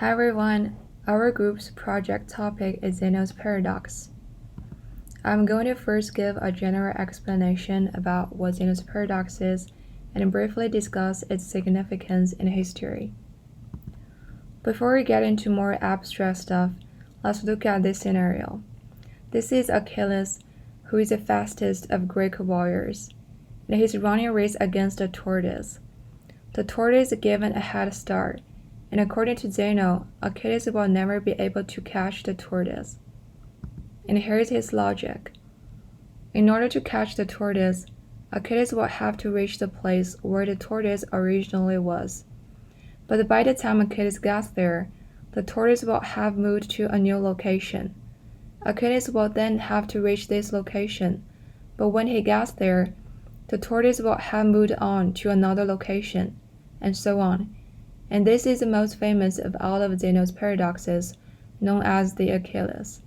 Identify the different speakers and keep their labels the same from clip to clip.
Speaker 1: Hi everyone, our group's project topic is Zeno's paradox. I'm going to first give a general explanation about what Zeno's paradox is and briefly discuss its significance in history. Before we get into more abstract stuff, let's look at this scenario. This is Achilles, who is the fastest of Greek warriors, and he's running a race against a tortoise. The tortoise is given a head start, and according to Zeno, Achilles will never be able to catch the tortoise. And here's his logic. In order to catch the tortoise, Achilles will have to reach the place where the tortoise originally was. But by the time Achilles gets there, the tortoise will have moved to a new location. Achilles will then have to reach this location, but when he gets there, the tortoise will have moved on to another location, and so on. And this is the most famous of all of Zeno's paradoxes, known as the Achilles.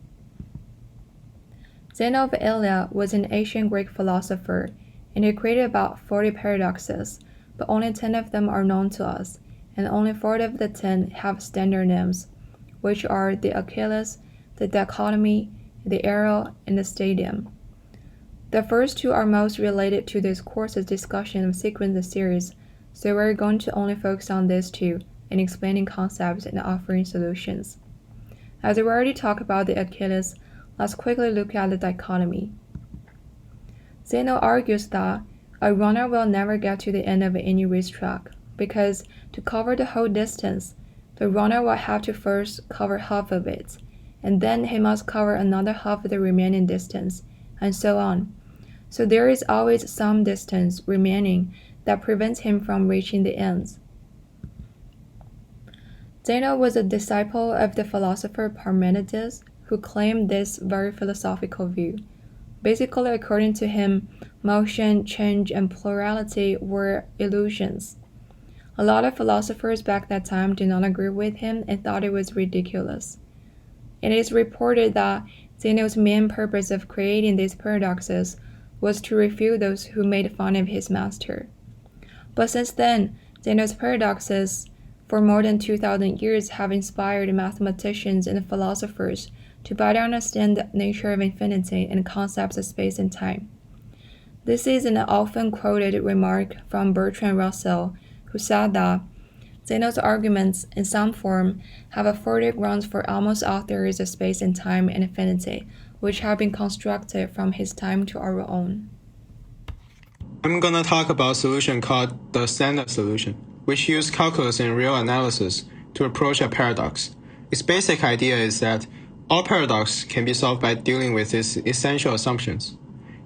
Speaker 1: Zeno of Elea was an ancient Greek philosopher, and he created about 40 paradoxes, but only 10 of them are known to us, and only 4 of the 10 have standard names, which are the Achilles, the dichotomy, the arrow, and the stadium. The first 2 are most related to this course's discussion of sequence series, so we're going to only focus on these 2 in explaining concepts and offering solutions. As we already talked about the Achilles, let's quickly look at the dichotomy. Zeno argues that a runner will never get to the end of any racetrack, because to cover the whole distance, the runner will have to first cover half of it, and then he must cover another half of the remaining distance, and so on. So there is always some distance remaining that prevents him from reaching the ends. Zeno was a disciple of the philosopher Parmenides, who claimed this very philosophical view. Basically, according to him, motion, change, and plurality were illusions. A lot of philosophers back that time did not agree with him and thought it was ridiculous. It is reported that Zeno's main purpose of creating these paradoxes was to refute those who made fun of his master. But since then, Zeno's paradoxes for more than 2,000 years have inspired mathematicians and philosophers to better understand the nature of infinity and concepts of space and time. This is an often quoted remark from Bertrand Russell, who said that Zeno's arguments, in some form, have afforded grounds for almost all theories of space and time and infinity, which have been constructed from his time to our own.
Speaker 2: I'm gonna talk about a solution called the standard solution, which uses calculus and real analysis to approach a paradox. Its basic idea is that all paradoxes can be solved by dealing with its essential assumptions.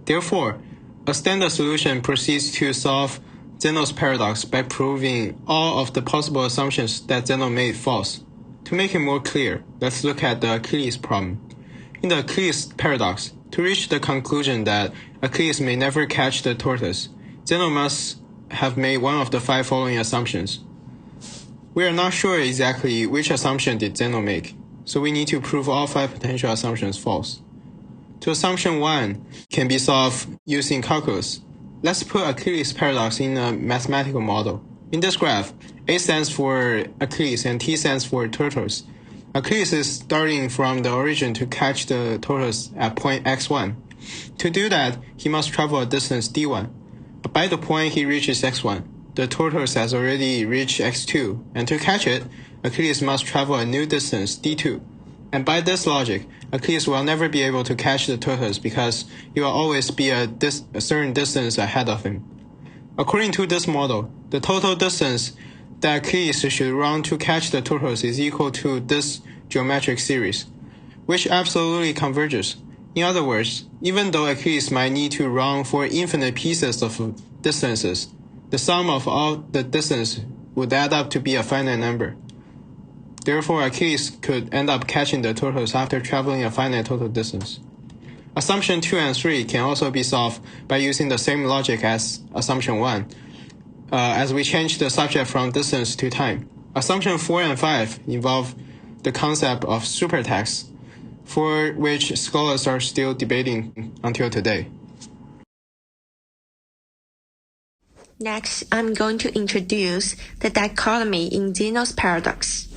Speaker 2: Therefore, a standard solution proceeds to solve Zeno's paradox by proving all of the possible assumptions that Zeno made false. To make it more clear, let's look at the Achilles problem. In the Achilles paradox, to reach the conclusion that Achilles may never catch the tortoise, Zeno must have made one of the 5 following assumptions. We are not sure exactly which assumption did Zeno make, so we need to prove all 5 potential assumptions false. To assumption 1 can be solved using calculus. Let's put Achilles paradox in a mathematical model. In this graph, A stands for Achilles and T stands for tortoise. Achilles is starting from the origin to catch the tortoise at point x1. To do that, he must travel a distance d1. But by the point he reaches x1, the tortoise has already reached x2, and to catch it, Achilles must travel a new distance d2. And by this logic, Achilles will never be able to catch the tortoise because he will always be a certain distance ahead of him. According to this model, the total distance that Achilles should run to catch the tortoise is equal to this geometric series, which absolutely converges. In other words, even though Achilles might need to run for infinite pieces of distances, the sum of all the distance would add up to be a finite number. Therefore, Achilles could end up catching the tortoise after traveling a finite total distance. Assumption 2 and 3 can also be solved by using the same logic as assumption 1, as we change the subject from distance to time. Assumption 4 and 5 involve the concept of supertext, for which scholars are still debating until today.
Speaker 3: Next, I'm going to introduce the dichotomy in Zeno's paradox.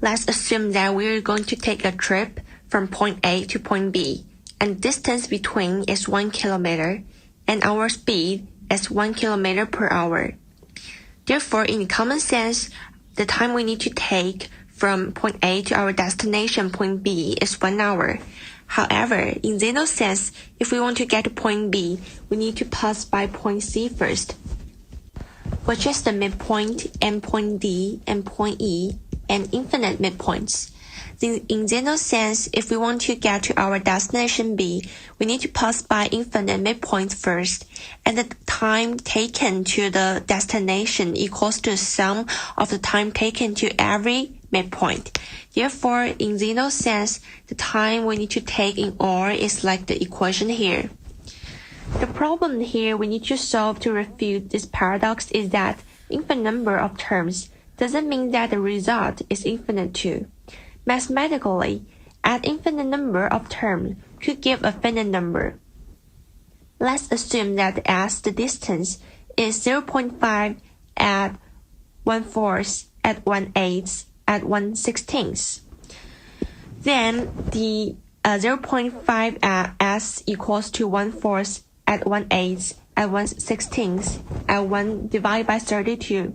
Speaker 3: Let's assume that we're going to take a trip from point A to point B, and distance between is 1 kilometer, and our speed is 1 kilometer per hour. Therefore, in common sense, the time we need to take from point A to our destination point B is 1 hour. However, in Zeno's sense, if we want to get to point B, we need to pass by point C first, which is the midpoint, and point D, and point E, and infinite midpoints. In Zeno's sense, if we want to get to our destination B, we need to pass by infinite midpoints first, and the time taken to the destination equals to the sum of the time taken to every midpoint. Therefore, in Zeno's sense, the time we need to take in all is like the equation here. The problem here we need to solve to refute this paradox is that infinite number of terms doesn't mean that the result is infinite too. Mathematically, an infinite number of terms could give a finite number. Let's assume that as the distance is 0.5 at 1/4, at 1/8, at 1/16. Then the 0.5 at s equals to 1/4 at 1/8, at 1/16, at 1 divided by 32.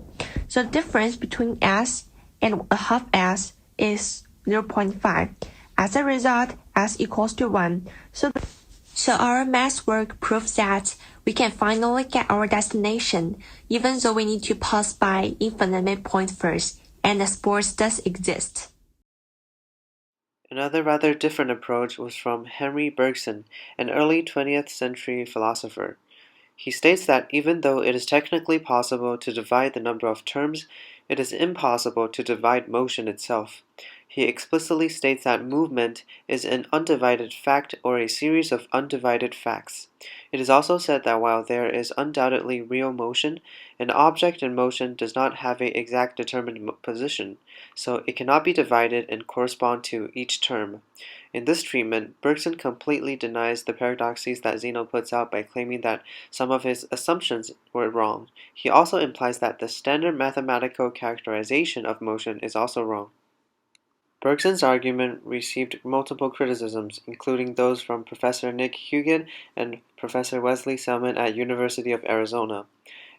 Speaker 3: So the difference between s and a half s is 0.5. As a result, s equals to 1. So our math work proves that we can finally get our destination, even though we need to pass by infinite midpoint first, and the sports does exist.
Speaker 4: Another rather different approach was from Henry Bergson, an early 20th century philosopher. He states that even though it is technically possible to divide the number of terms, it is impossible to divide motion itself. He explicitly states that movement is an undivided fact or a series of undivided facts. It is also said that while there is undoubtedly real motion, an object in motion does not have an exact determined position, so it cannot be divided and correspond to each term. In this treatment, Bergson completely denies the paradoxes that Zeno puts out by claiming that some of his assumptions were wrong. He also implies that the standard mathematical characterization of motion is also wrong. Bergson's argument received multiple criticisms, including those from Professor Nick Huget and Professor Wesley Selman at University of Arizona.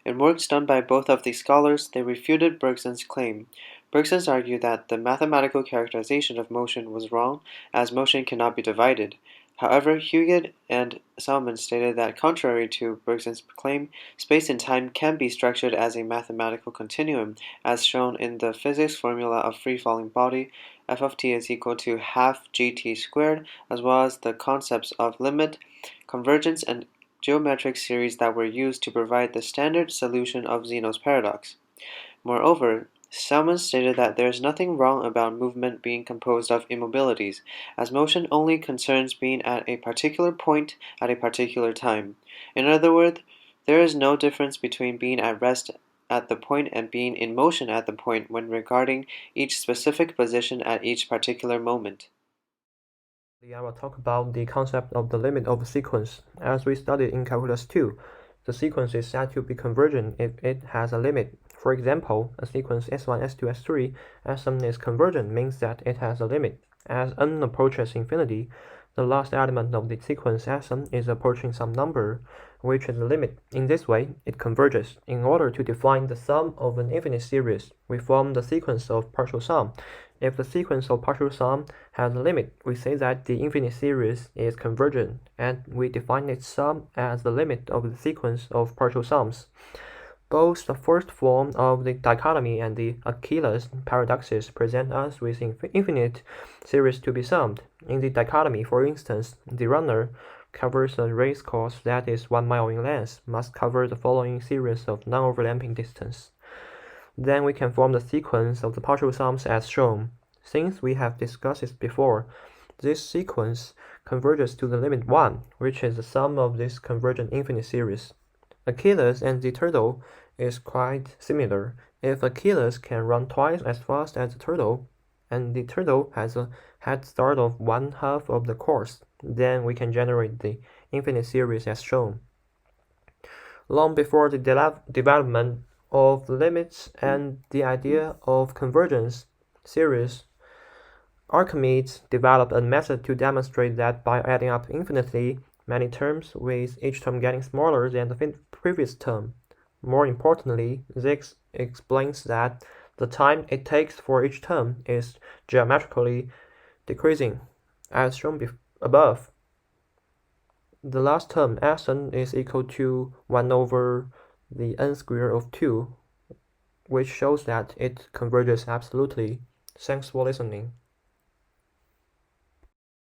Speaker 4: In works done by both of these scholars, they refuted Bergson's claim. Bergson argued that the mathematical characterization of motion was wrong, as motion cannot be divided. However, Huget and Selman stated that contrary to Bergson's claim, space and time can be structured as a mathematical continuum, as shown in the physics formula of free-falling body. F of t is equal to half gt squared, as well as the concepts of limit, convergence, and geometric series that were used to provide the standard solution of Zeno's paradox. Moreover, Selman stated that there is nothing wrong about movement being composed of immobilities, as motion only concerns being at a particular point at a particular time. In other words, there is no difference between being at rest at the point and being in motion at the point when regarding each specific position at each particular moment.
Speaker 5: I will talk about the concept of the limit of a sequence. As we studied in Calculus 2, the sequence is said to be convergent if it has a limit. For example, a sequence S1, S2, S3, as sum is convergent means that it has a limit. As n approaches infinity, the last element of the sequence Sm is approaching some number, which is the limit. In this way, it converges. In order to define the sum of an infinite series, we form the sequence of partial sum. If the sequence of partial sum has a limit, we say that the infinite series is convergent, and we define its sum as the limit of the sequence of partial sums. Both the first form of the dichotomy and the Achilles paradoxes present us with infinite series to be summed. In the dichotomy, for instance, the runner covers a race course that is 1 mile in length, must cover the following series of non-overlapping distance. Then we can form the sequence of the partial sums as shown. Since we have discussed it before, this sequence converges to the limit 1, which is the sum of this convergent infinite series. Achilles and the turtle is quite similar. If Achilles can run twice as fast as the turtle, and the turtle has a head start of 1/2 of the course, then we can generate the infinite series as shown. Long before the development of limits and the idea of convergence series, Archimedes developed a method to demonstrate that by adding up infinitely many terms, with each term getting smaller than the previous term. More importantly, this explains that the time it takes for each term is geometrically decreasing, as shown above. The last term, Sn, is equal to 1 over the n squared of 2, which shows that it converges absolutely. Thanks for listening.